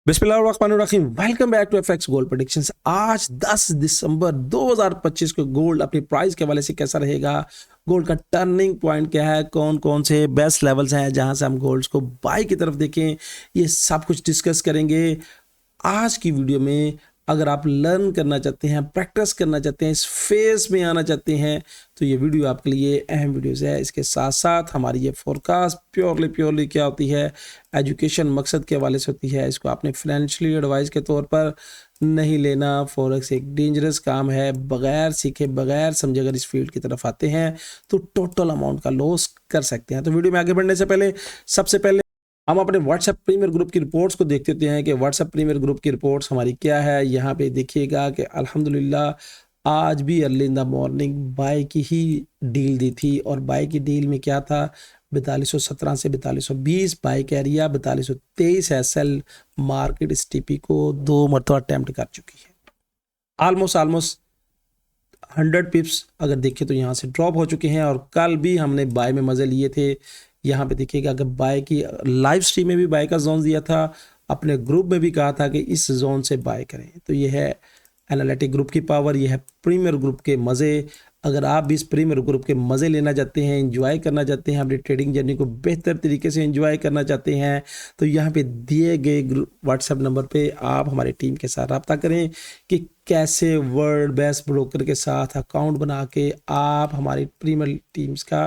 बिस्मिल्लाहिर्रहमानिर्रहीम। Welcome back to FX gold predictions. आज 10 दिसंबर 2025 को गोल्ड अपनी प्राइस के हवाले से कैसा रहेगा, गोल्ड का टर्निंग पॉइंट क्या है, कौन कौन से बेस्ट लेवल्स हैं जहां से हम गोल्ड को बाई की तरफ देखें, ये सब कुछ डिस्कस करेंगे आज की वीडियो में। अगर आप लर्न करना चाहते हैं, प्रैक्टिस करना चाहते हैं, इस फेज में आना चाहते हैं, तो ये वीडियो आपके लिए अहम वीडियोस है। इसके साथ साथ हमारी ये फोरकास्ट प्योरली क्या होती है, एजुकेशन मकसद के हवाले से होती है। इसको आपने फाइनेंशियली एडवाइस के तौर पर नहीं लेना। फॉरेक्स एक डेंजरस काम है, बगैर सीखे बगैर समझे अगर इस फील्ड की तरफ आते हैं तो टोटल अमाउंट का लॉस कर सकते हैं। तो वीडियो में आगे बढ़ने से पहले सबसे पहले हम अपने व्हाट्सएप प्रीमियर ग्रुप की रिपोर्ट्स को देखते होते हैं कि व्हाट्सएप प्रीमियर ग्रुप की रिपोर्ट्स हमारी क्या है। यहाँ पे देखिएगा कि अल्हम्दुलिल्लाह आज भी early in the morning buy की ही डील दी थी, और बाय की डील में क्या था, 4217 से 4220 बाय का एरिया, 4223 एसएल मार्केट इस टीपी को 2 मरतबा अटेम्प्ट कर चुकी है। ऑलमोस्ट 100 पिप्स अगर देखें तो यहाँ से ड्रॉप हो चुके हैं, और कल भी हमने बाय में मजे लिए थे। यहाँ पे देखिएगा कि बाय की लाइव स्ट्रीम में भी बाय का जोन दिया था, अपने ग्रुप में भी कहा था कि इस जोन से बाय करें। तो ये है एनालिटिक ग्रुप की पावर, ये है प्रीमियर ग्रुप के मज़े। अगर आप भी इस प्रीमियर ग्रुप के मज़े लेना चाहते हैं, एंजॉय करना चाहते हैं, अपनी ट्रेडिंग जर्नी को बेहतर तरीके से एंजॉय करना चाहते हैं, तो यहाँ पे दिए गए व्हाट्सएप नंबर पे आप हमारी टीम के साथ रब्ता करें कि कैसे वर्ल्ड बेस्ट ब्रोकर के साथ अकाउंट बना के आप हमारी प्रीमियर टीम्स का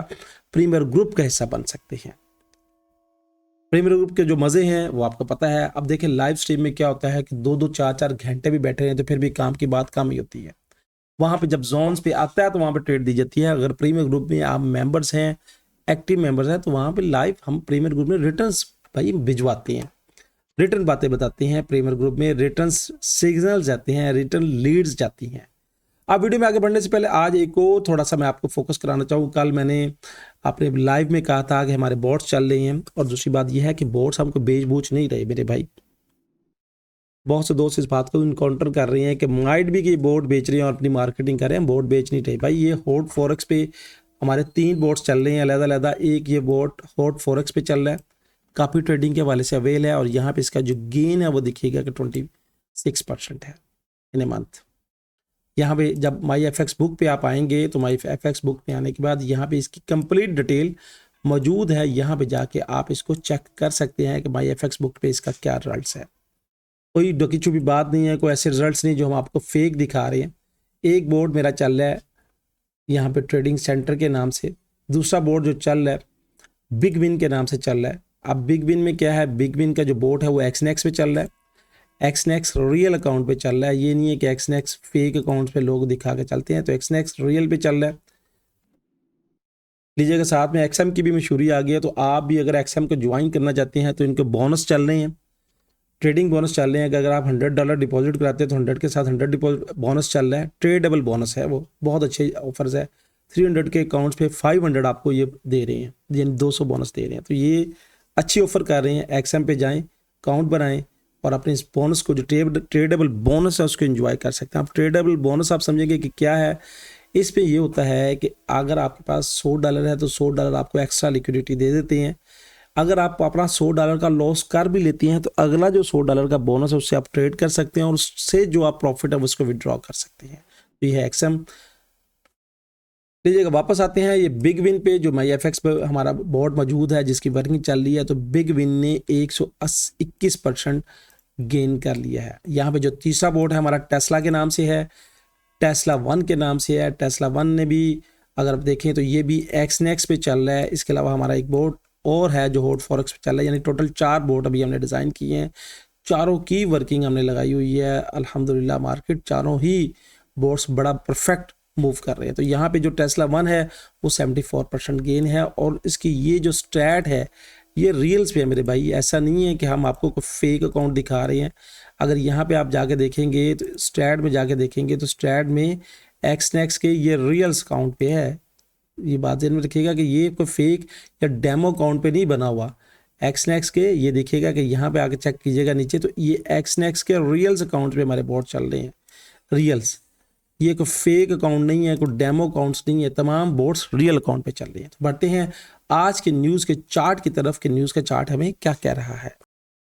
प्रीमियर ग्रुप का हिस्सा बन सकते हैं। प्रीमियर ग्रुप के जो मज़े हैं वो आपको पता है। अब देखें लाइव स्ट्रीम में क्या होता है कि 2-2 4-4 घंटे भी बैठे हैं तो फिर भी काम की बात कम ही होती है। वहाँ पे जब जोन्स पे आता है तो वहाँ पे ट्रेड दी जाती है। अगर प्रीमियर ग्रुप में आप मेंबर्स हैं, एक्टिव मेंबर्स हैं, तो वहाँ पे लाइव हम प्रीमियर ग्रुप में रिटर्न्स भाई भिजवाते हैं, रिटर्न बातें बताते हैं। प्रीमियर ग्रुप में रिटर्न सिग्नल्स जाते हैं, रिटर्न लीड्स जाती हैं। अब वीडियो में आगे बढ़ने से पहले आज एक और थोड़ा सा मैं आपको फोकस कराना चाहूँ। कल मैंने अपने लाइव में कहा था कि हमारे बोट्स चल रहे हैं, और दूसरी बात यह है कि बोट्स हमको बेच बूझ नहीं रहे मेरे भाई। बहुत से दोस्त इस बात को इनकाउंटर कर रहे हैं कि माइट भी कि बोट बेच रहे हैं और अपनी मार्केटिंग कर रहे हैं, बोट बेच नहीं रहे भाई। ये हॉट फॉरेक्स पे हमारे 3 बोट्स चल रहे हैं अलग-अलग। एक ये बोट हॉट फॉरेक्स पे चल रहा है, काफ़ी ट्रेडिंग के हवाले से अवेल है, और यहाँ पे इसका जो गेन है वो देखिएगा कि 26% है इन ए मंथ। यहाँ पे जब माई एफएक्स बुक पे आप आएंगे तो माई एफएक्स बुक पे आने के बाद यहाँ पे इसकी कंप्लीट डिटेल मौजूद है। यहाँ पे जाके आप इसको चेक कर सकते हैं कि माई एफएक्स बुक पे इसका क्या रिजल्ट्स है। कोई डकी छुपी बात नहीं है, कोई ऐसे रिजल्ट्स नहीं जो हम आपको फेक दिखा रहे हैं। एक बोर्ड मेरा चल रहा है यहाँ पे ट्रेडिंग सेंटर के नाम से, दूसरा बोर्ड जो चल रहा है बिग विन के नाम से चल रहा है। अब बिग विन में क्या है, बिग विन का जो बोर्ड है वो एक्सनेक्स पे चल रहा है, एक्सनेक्स रियल अकाउंट पे चल रहा है। ये नहीं है कि एक्सनेक्स फेक अकाउंट पे लोग दिखा के चलते हैं, तो एक्सनेक्स रियल पे चल रहा है। लीजिएगा साथ में एक्सएम की भी मशहूरी आ गई है, तो आप भी अगर एक्सएम को ज्वाइन करना चाहते हैं तो इनके बोनस चल रहे हैं, ट्रेडिंग बोनस चल रहे हैं कि अगर आप $100 डिपॉजिट कराते हैं तो 100 के साथ 100 डिपॉजिट बोनस चल रहा है। ट्रेडेबल बोनस है, वो बहुत अच्छे ऑफर्स है। 300 के अकाउंट्स पे 500 आपको ये दे रहे हैं, यानी 200 बोनस दे रहे हैं। तो ये अच्छी ऑफर कर रहे हैं। एक्सएम पे जाएं, अकाउंट बनाएं, और अपने इस बोनस को जो ट्रेडेबल बोनस है उसको एंजॉय कर सकते हैं। आप ट्रेडेबल बोनस आप समझेंगे कि क्या है। इस पे ये होता है कि अगर आपके पास $100 है तो $100 आपको एक्स्ट्रा लिक्विडिटी दे देते हैं। अगर आप अपना $100 का लॉस कर भी लेती हैं तो अगला जो $100 का बोनस है उससे आप ट्रेड कर सकते हैं, और उससे जो आप प्रॉफिट है उसको विड्रॉ कर सकते हैं। तो ये है एक्सएम। लीजिएगा वापस आते हैं ये बिग विन पे, जो माई एफएक्स पे हमारा बोर्ड मौजूद है जिसकी वर्किंग चल रही है। तो बिग विन ने 121% गेन कर लिया है। यहाँ पे जो तीसरा बोर्ड है हमारा टेस्ला के नाम से है, टेस्ला 1 के नाम से है। टेस्ला 1 ने भी अगर आप देखें तो ये भी एक्सनेक्स पे चल रहा है। इसके अलावा हमारा एक बोर्ड और है जो हॉट फॉरेक्स पे चल रहा है, यानी टोटल 4 बोर्ड अभी हमने डिज़ाइन किए हैं। चारों की वर्किंग हमने लगाई हुई है। अल्हम्दुलिल्लाह मार्केट चारों ही बोर्ड्स बड़ा परफेक्ट मूव कर रहे हैं। तो यहाँ पे जो टेस्ला 1 है वो 74% गेन है, और इसकी ये जो स्टैट है ये रियल्स पे है मेरे भाई। ऐसा नहीं है कि हम आपको कोई फेक अकाउंट दिखा रहे हैं। अगर यहाँ पे आप जाके देखेंगे तो स्टैट में जाके देखेंगे तो स्टैट में एक्सनेक्स के ये रियल्स अकाउंट पे है। ये बात ध्यान में रखिएगा कि ये कोई फेक या डेमो अकाउंट पे नहीं बना हुआ। एक्सनेक्स के ये देखिएगा कि यहाँ पे आके चेक कीजिएगा नीचे, तो ये एक्सनेक्स के रियल्स अकाउंट पे हमारे बोर्ड चल रहे हैं, रियल्स। ये कोई फेक अकाउंट नहीं है, कोई डेमो अकाउंट्स नहीं है, तमाम बोर्ड्स रियल अकाउंट पे चल रही हैं। तो बढ़ते हैं आज के न्यूज़ के चार्ट की तरफ कि न्यूज़ का चार्ट हमें क्या कह रहा है।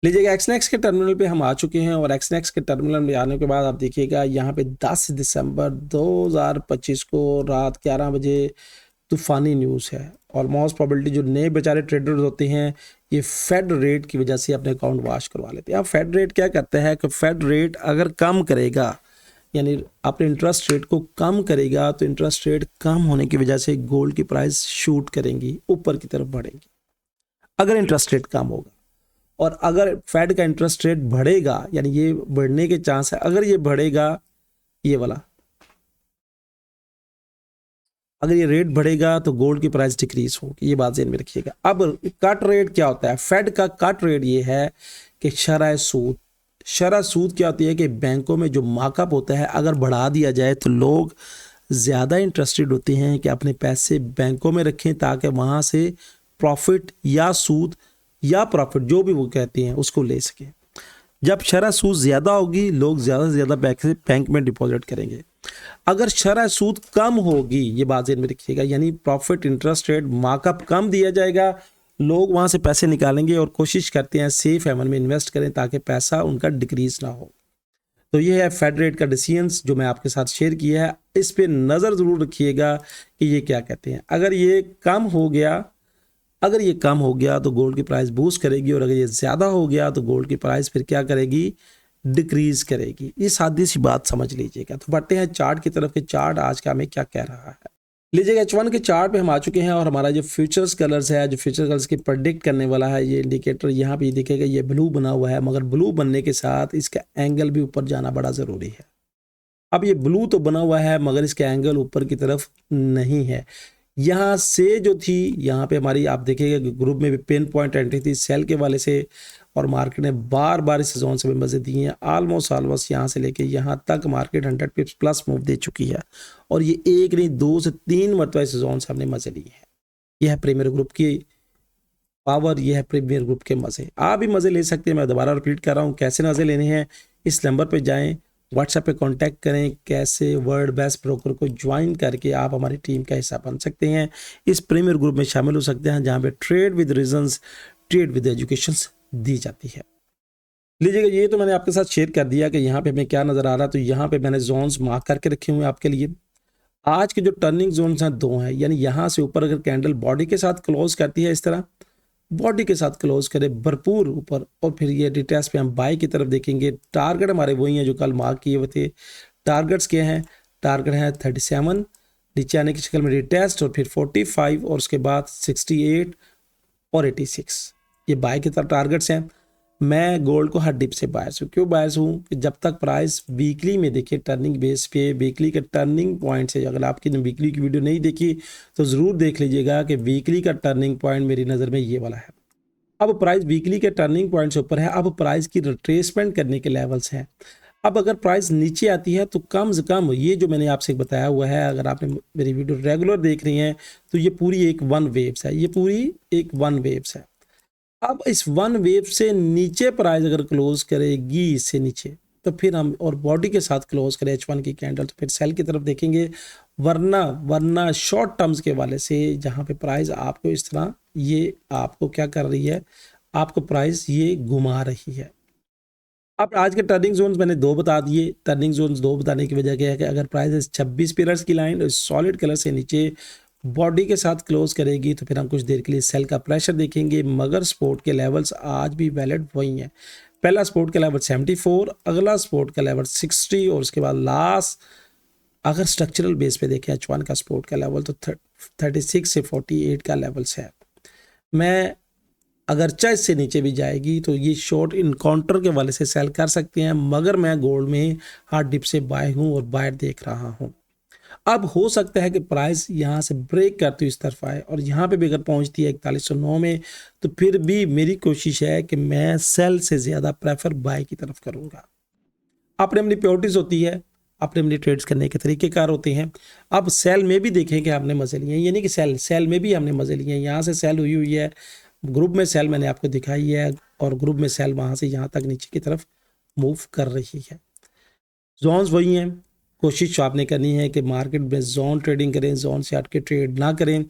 लीजिएगा एक्सनेक्स के टर्मिनल पे हम आ चुके हैं और एक्सनेक्स के टर्मिनल में आने के बाद आप देखिएगा यहाँ पे 10 दिसंबर 2025 को रात 11 बजे तूफानी न्यूज़ है। और मोस्ट प्रोबेबिलिटी जो नए बेचारे ट्रेडर्स होते हैं ये फेड रेट की वजह से अपने अकाउंट वॉश करवा लेते हैं। अब फेड रेट क्या करता है कि फेड रेट अगर कम करेगा, यानी अपने इंटरेस्ट रेट को कम करेगा, तो इंटरेस्ट रेट कम होने की वजह से गोल्ड की प्राइस शूट करेंगी, ऊपर की तरफ बढ़ेंगी अगर इंटरेस्ट रेट कम होगा। और अगर फेड का इंटरेस्ट रेट बढ़ेगा, यानी ये बढ़ने के चांस है, अगर ये बढ़ेगा, ये वाला अगर ये रेट बढ़ेगा तो गोल्ड की प्राइस डिक्रीज होगी, ये बात ध्यान में रखिएगा। अब कट रेट क्या होता है? फेड का कट रेट ये है कि शरह सूद, शरह सूद क्या होती है कि बैंकों में जो मार्कअप होता है अगर बढ़ा दिया जाए तो लोग ज़्यादा इंटरेस्टेड होते हैं कि अपने पैसे बैंकों में रखें ताकि वहाँ से प्रॉफिट या सूद या प्रॉफिट जो भी वो कहते हैं उसको ले सकें। जब शरह सूद ज़्यादा होगी लोग ज़्यादा से ज़्यादा पैसे बैंक में डिपॉजिट करेंगे। अगर शरह सूद कम होगी, ये बात ध्यान में रखिएगा, यानी प्रॉफिट इंटरेस्ट रेट मार्कअप कम दिया जाएगा, लोग वहाँ से पैसे निकालेंगे और कोशिश करते हैं सेफ हेवन में इन्वेस्ट करें ताकि पैसा उनका डिक्रीज ना हो। तो ये है फेड रेट का डिसीजंस जो मैं आपके साथ शेयर किया है। इस पे नज़र ज़रूर रखिएगा कि ये क्या कहते हैं। अगर ये कम हो गया, अगर ये कम हो गया तो गोल्ड की प्राइस बूस्ट करेगी, और अगर ये ज़्यादा हो गया तो गोल्ड की प्राइस फिर क्या करेगी? डिक्रीज करेगी। ये सादी सी बात समझ लीजिएगा। तो बढ़ते हैं चार्ट की तरफ कि चार्ट आज का हमें क्या कह रहा है। लीजिएगा H1 के चार्ट पे हम आ चुके हैं और हमारा जो फ्यूचर्स कलर्स है, जो फ्यूचर कलर्स की प्रेडिक्ट करने वाला है, ये इंडिकेटर यहाँ पे दिखेगा, ये ब्लू बना हुआ है, मगर ब्लू बनने के साथ इसका एंगल भी ऊपर जाना बड़ा ज़रूरी है। अब ये ब्लू तो बना हुआ है मगर इसका एंगल ऊपर की तरफ नहीं है। यहाँ से जो थी, यहाँ पे हमारी आप देखिएगा ग्रुप में भी पिन पॉइंट एंट्री थी सेल के वाले से, और मार्केट ने बार बार इस जोन से भी मजे दिए हैं। ऑलमोस्ट यहाँ से लेके यहाँ तक मार्केट 100 पिप्स प्लस मूव दे चुकी है, और ये एक नहीं 2 से 3 मरतबा इस जोन से हमने मजे लिए हैं। यह है प्रीमियर ग्रुप की पावर, यह है प्रीमियर ग्रुप के मजे। आप भी मजे ले सकते हैं। मैं दोबारा रिपीट कर रहा हूँ, कैसे मजे लेने हैं? इस नंबर पे जाएं, व्हाट्सएप पे कांटेक्ट करें, कैसे वर्ल्ड बेस्ट ब्रोकर को ज्वाइन करके आप हमारी टीम का हिस्सा बन सकते हैं, इस प्रीमियर ग्रुप में शामिल हो सकते हैं जहाँ पे trade with regions, trade with education दी जाती है। लीजिएगा ये तो मैंने आपके साथ शेयर कर दिया कि यहाँ पे हमें क्या नज़र आ रहा है। तो यहाँ पे मैंने जोन्स मार्क करके रखे हुए हैं आपके लिए। आज के जो टर्निंग जोन्स हैं 2 हैं, यानी यहाँ से ऊपर अगर कैंडल बॉडी के साथ क्लोज करती है, इस तरह बॉडी के साथ क्लोज करे भरपूर ऊपर, और फिर ये रिटेस्ट पे हम बाई की तरफ देखेंगे। टारगेट हमारे वही हैं जो कल मार्क किए हुए थे। टारगेट्स क्या हैं? टारगेट है 37, नीचे आने की शक्ल में रिटेस्ट, और फिर 45, और उसके बाद 68 और 86, ये बाय की तरफ टारगेट्स हैं। मैं गोल्ड को हर डिप से बायस हूँ। क्यों बायस हूँ? कि जब तक प्राइस वीकली में देखिए टर्निंग बेस पे, वीकली के टर्निंग पॉइंट से, अगर आपकी वीकली की वीडियो नहीं देखी तो ज़रूर देख लीजिएगा कि वीकली का टर्निंग पॉइंट मेरी नज़र में ये वाला है। अब प्राइस वीकली के टर्निंग पॉइंट से ऊपर है, अब प्राइस की रिट्रेसमेंट करने के लेवल्स हैं। अब अगर प्राइस नीचे आती है तो कम से कम ये जो मैंने आपसे बताया हुआ है, अगर आपने मेरी वीडियो रेगुलर देख रही हैं तो ये पूरी एक वन वेव्स है, ये पूरी एक वन वेव्स है। अब इस वन वेव से नीचे प्राइस अगर क्लोज करेगी, इससे नीचे, तो फिर हम और बॉडी के साथ क्लोज करें H1 की कैंडल, तो फिर सेल की तरफ देखेंगे। वरना शॉर्ट टर्म्स के वाले से जहाँ पे प्राइस आपको इस तरह ये आपको क्या कर रही है, आपको प्राइस ये घुमा रही है। अब आज के टर्निंग जोन्स मैंने 2 बता दिए। टर्निंग जोन्स 2 बताने की वजह क्या है कि अगर प्राइस 26 पिलर्स की लाइन सॉलिड कलर से नीचे बॉडी के साथ क्लोज करेगी तो फिर हम कुछ देर के लिए सेल का प्रेशर देखेंगे, मगर सपोर्ट के लेवल्स आज भी वैलिड वही हैं। पहला सपोर्ट का लेवल 74, अगला सपोर्ट का लेवल 60, और उसके बाद लास्ट अगर स्ट्रक्चरल बेस पे देखें H1 का सपोर्ट का लेवल तो 36 से 48 का लेवल्स है। मैं अगर चाहे इससे नीचे भी जाएगी तो ये शॉर्ट इनकाउंटर के वाले से सेल कर सकते हैं, मगर मैं गोल्ड में हार्ड डिप से बाय हूँ और बायर देख रहा हूँ। अब हो सकता है कि प्राइस यहाँ से ब्रेक करती हुई इस तरफ आए, और यहाँ पे भी अगर पहुँचती है 4109 में, तो फिर भी मेरी कोशिश है कि मैं सेल से ज़्यादा प्रेफर बाय की तरफ करूँगा। अपने अपनी प्योरिटीज़ होती है, अपने अपनी ट्रेड्स करने के तरीक़ेकार होते हैं। अब सेल में भी देखें कि हमने मज़े लिए हैं, ये नहीं कि सेल में भी हमने मज़े लिए हैं। यहाँ से सेल हुई है, ग्रुप में सेल मैंने आपको दिखाई है, और ग्रुप में सेल वहाँ से यहाँ तक नीचे की तरफ मूव कर रही है। जोन्स वही हैं। कोशिश आपने करनी है कि मार्केट में जोन ट्रेडिंग करें, जोन से हट के ट्रेड ना करें।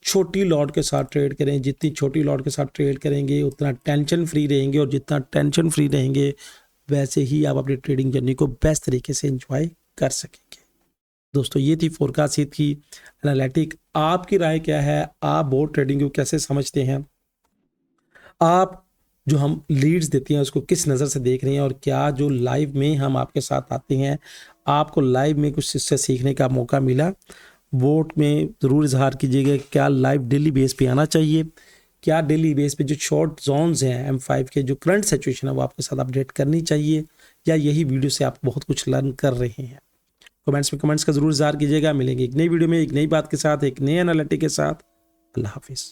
छोटी लॉट के साथ ट्रेड करें। जितनी छोटी लॉट के साथ ट्रेड करेंगे उतना टेंशन फ्री रहेंगे, और जितना टेंशन फ्री रहेंगे वैसे ही आप अपनी ट्रेडिंग जर्नी को बेस्ट तरीके से एंजॉय कर सकेंगे। दोस्तों ये थी फोरकास्ट, ये थी एनालिटिक। आपकी राय क्या है? आप बोर्ड ट्रेडिंग को कैसे समझते हैं? आप जो हम लीड्स देते हैं उसको किस नज़र से देख रहे हैं? और क्या जो लाइव में हम आपके साथ आते हैं आपको लाइव में कुछ इससे सीखने का मौका मिला? वोट में ज़रूर इजहार कीजिएगा। क्या लाइव डेली बेस पे आना चाहिए? क्या डेली बेस पे जो शॉर्ट जोन्स हैं M5 के जो करंट सिचुएशन है वो आपके साथ अपडेट करनी चाहिए, या यही वीडियो से आप बहुत कुछ लर्न कर रहे हैं? कमेंट्स में कमेंट्स का ज़रूर इजहार कीजिएगा। मिलेंगे एक नई वीडियो में एक नई बात के साथ, एक नए एनालिटिक के साथ। अल्लाह हाफिज़।